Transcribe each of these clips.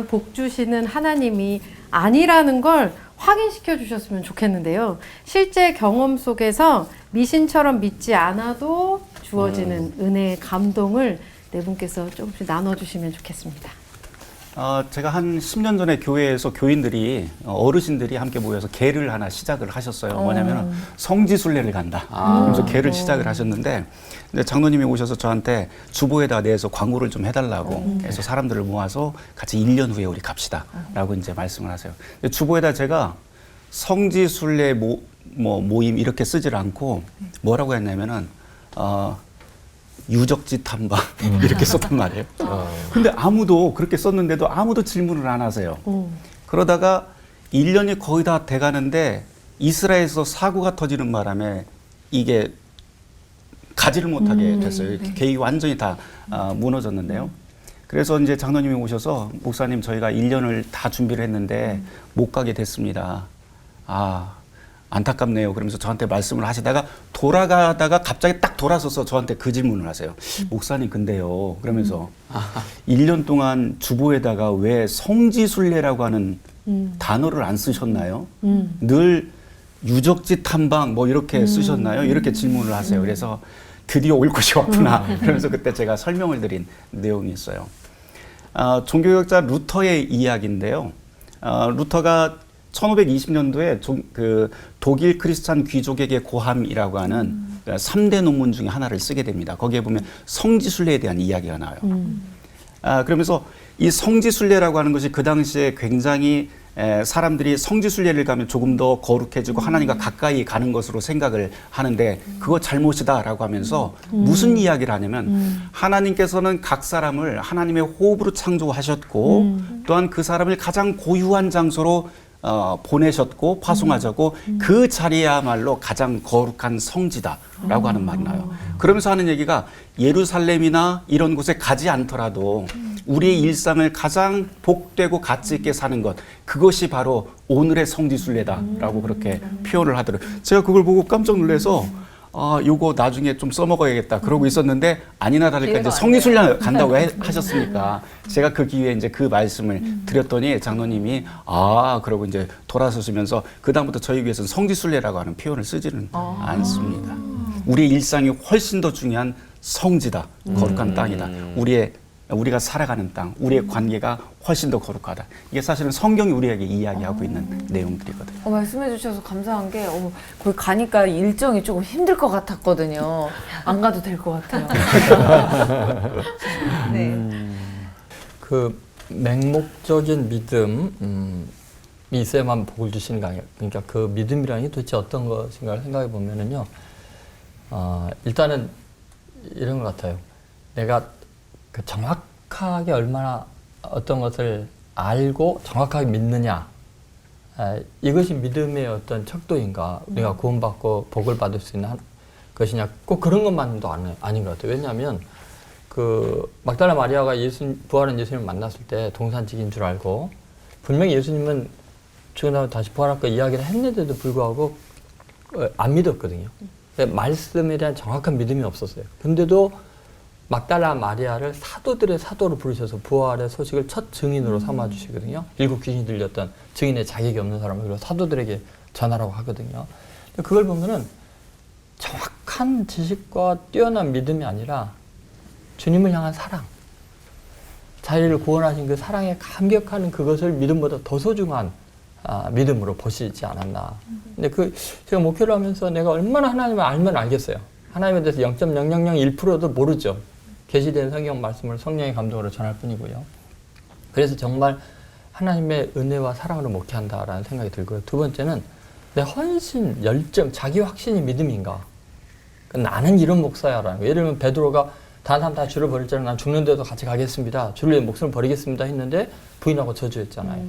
복 주시는 하나님이 아니라는 걸 확인시켜 주셨으면 좋겠는데요. 실제 경험 속에서 미신처럼 믿지 않아도 주어지는 은혜의 감동을 네 분께서 조금씩 나눠주시면 좋겠습니다. 제가 한 10년 전에 교회에서 교인들이 어르신들이 함께 모여서 계를 하나 시작을 하셨어요. 뭐냐면 성지순례를 간다. 그래서 계를 시작을 하셨는데 근데 장로님이 오셔서 저한테 주보에다 내서 광고를 좀 해달라고 해서 사람들을 모아서 같이 1년 후에 우리 갑시다라고 이제 말씀을 하세요. 근데 주보에다 제가 성지순례 모임 이렇게 쓰질 않고 뭐라고 했냐면은 유적지 탐방 이렇게 썼단 말이에요. 근데 아무도 그렇게 썼는데도 아무도 질문을 안 하세요. 그러다가 1년이 거의 다 돼가는데 이스라엘에서 사고가 터지는 바람에 이게 가지를 못하게 됐어요. 계획이 완전히 다 무너졌는데요. 그래서 이제 장로님이 오셔서 목사님 저희가 1년을 다 준비를 했는데 못 가게 됐습니다. 안타깝네요. 그러면서 저한테 말씀을 하시다가 돌아가다가 갑자기 딱 돌아서서 저한테 그 질문을 하세요. 목사님 근데요. 그러면서 1년 동안 주보에다가 왜 성지순례라고 하는 단어를 안 쓰셨나요? 늘 유적지 탐방 뭐 이렇게 쓰셨나요? 이렇게 질문을 하세요. 그래서 드디어 올 곳이 왔구나. 그러면서 그때 제가 설명을 드린 내용이 있어요. 종교개혁자 루터의 이야기인데요. 루터가 1520년도에 그 독일 크리스찬 귀족에게 고함이라고 하는 3대 논문 중에 하나를 쓰게 됩니다. 거기에 보면 성지순례에 대한 이야기가 나와요. 그러면서 이 성지순례라고 하는 것이 그 당시에 굉장히 사람들이 성지순례를 가면 조금 더 거룩해지고 하나님과 가까이 가는 것으로 생각을 하는데 그거 잘못이다라고 하면서 무슨 이야기를 하냐면 하나님께서는 각 사람을 하나님의 호흡으로 창조하셨고 또한 그 사람을 가장 고유한 장소로 보내셨고 파송하셨고 그 자리야말로 가장 거룩한 성지다라고 하는 말이 나요. 그러면서 하는 얘기가 예루살렘이나 이런 곳에 가지 않더라도 우리의 일상을 가장 복되고 가치 있게 사는 것, 그것이 바로 오늘의 성지순례다라고 그렇게 표현을 하더라고요. 제가 그걸 보고 깜짝 놀라서 요거 나중에 좀 써먹어야겠다 그러고 있었는데 아니나 다를까 이제 성지순례 간다고 하셨으니까 제가 그 기회에 이제 그 말씀을 드렸더니 장로님이 그러고 이제 돌아서시면서 그 다음부터 저희 교회에서는 성지순례라고 하는 표현을 쓰지는 않습니다. 우리의 일상이 훨씬 더 중요한 성지다, 거룩한 땅이다. 우리가 살아가는 땅, 우리의 관계가 훨씬 더 거룩하다. 이게 사실은 성경이 우리에게 이야기하고 있는 내용들이거든요. 말씀해 주셔서 감사한 게 거기 가니까 일정이 조금 힘들 것 같았거든요. 안 가도 될 것 같아요. 네. 그 맹목적인 믿음이 있어야만 복을 주시는 거 아니에요. 그러니까 그 믿음이라는 게 도대체 어떤 것인가를 생각해 보면은요. 일단은 이런 것 같아요. 내가 그 정확하게 얼마나 어떤 것을 알고 정확하게 믿느냐, 이것이 믿음의 어떤 척도인가, 우리가 구원받고 복을 받을 수 있는 것이냐, 꼭 그런 것만도 아닌 것 같아요. 왜냐하면 그 막달라 마리아가 부활한 예수님을 만났을 때 동산직인 줄 알고 분명히 예수님은 죽은 다음에 다시 부활할 거 이야기를 했는데도 불구하고 안 믿었거든요. 말씀에 대한 정확한 믿음이 없었어요. 근데도 막달라 마리아를 사도들의 사도로 부르셔서 부활의 소식을 첫 증인으로 삼아주시거든요. 7 귀신이 들렸던 증인의 자격이 없는 사람을 그리고 사도들에게 전하라고 하거든요. 그걸 보면은 정확한 지식과 뛰어난 믿음이 아니라 주님을 향한 사랑, 자기를 구원하신 그 사랑에 감격하는 그것을 믿음보다 더 소중한 믿음으로 보시지 않았나. 근데 제가 목회를 하면서 내가 얼마나 하나님을 알면 알겠어요. 하나님에 대해서 0.0001%도 모르죠. 계시된 성경 말씀을 성령의 감동으로 전할 뿐이고요. 그래서 정말 하나님의 은혜와 사랑으로 목회한다라는 생각이 들고요. 두 번째는 내 헌신, 열정, 자기 확신이 믿음인가. 나는 이런 목사야라는 거. 예를 들면 베드로가 다른 사람 다 주를 버릴 줄 알고 난 죽는데도 같이 가겠습니다. 주를 위해 목숨을 버리겠습니다 했는데 부인하고 저주했잖아요.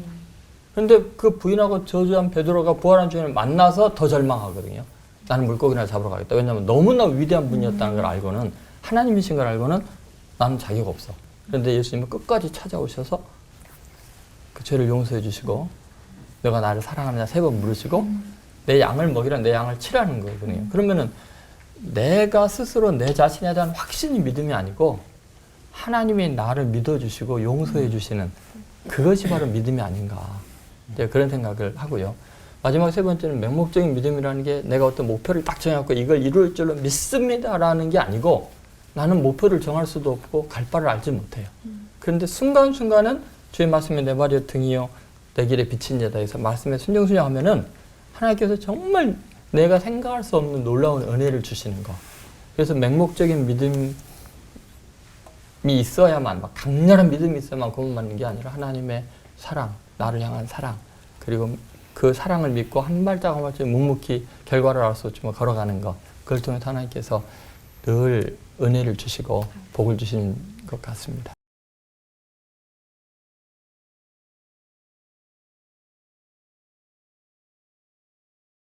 그런데 그 부인하고 저주한 베드로가 부활한 주님을 만나서 더 절망하거든요. 나는 물고기나 잡으러 가겠다. 왜냐하면 너무나 위대한 분이었다는 걸 알고는, 하나님이신 걸 알고는 나는 자격 없어. 그런데 예수님은 끝까지 찾아오셔서 그 죄를 용서해 주시고 너가 나를 사랑하느냐 3번 물으시고 내 양을 먹이라 내 양을 치라는 거거든요. 그러면은 내가 스스로 내 자신에 대한 확신이 믿음이 아니고 하나님이 나를 믿어주시고 용서해 주시는 그것이 바로 믿음이 아닌가. 이제 그런 생각을 하고요. 마지막 세 번째는 맹목적인 믿음이라는 게 내가 어떤 목표를 딱 정해갖고 이걸 이룰 줄로 믿습니다라는 게 아니고 나는 목표를 정할 수도 없고 갈 바를 알지 못해요. 그런데 순간순간은 주의 말씀이 내 발의 등이요 내 길에 비친 자다 해서 말씀에 순종하면은 하나님께서 정말 내가 생각할 수 없는 놀라운 은혜를 주시는 거. 그래서 맹목적인 믿음이 있어야만, 막 강렬한 믿음이 있어야만 구원받는 게 아니라 하나님의 사랑, 나를 향한 사랑, 그리고 그 사랑을 믿고 한 발짝 한 발짝 묵묵히 결과를 알 수 없지만 걸어가는 것. 그걸 통해 하나님께서 늘 은혜를 주시고 복을 주시는 것 같습니다.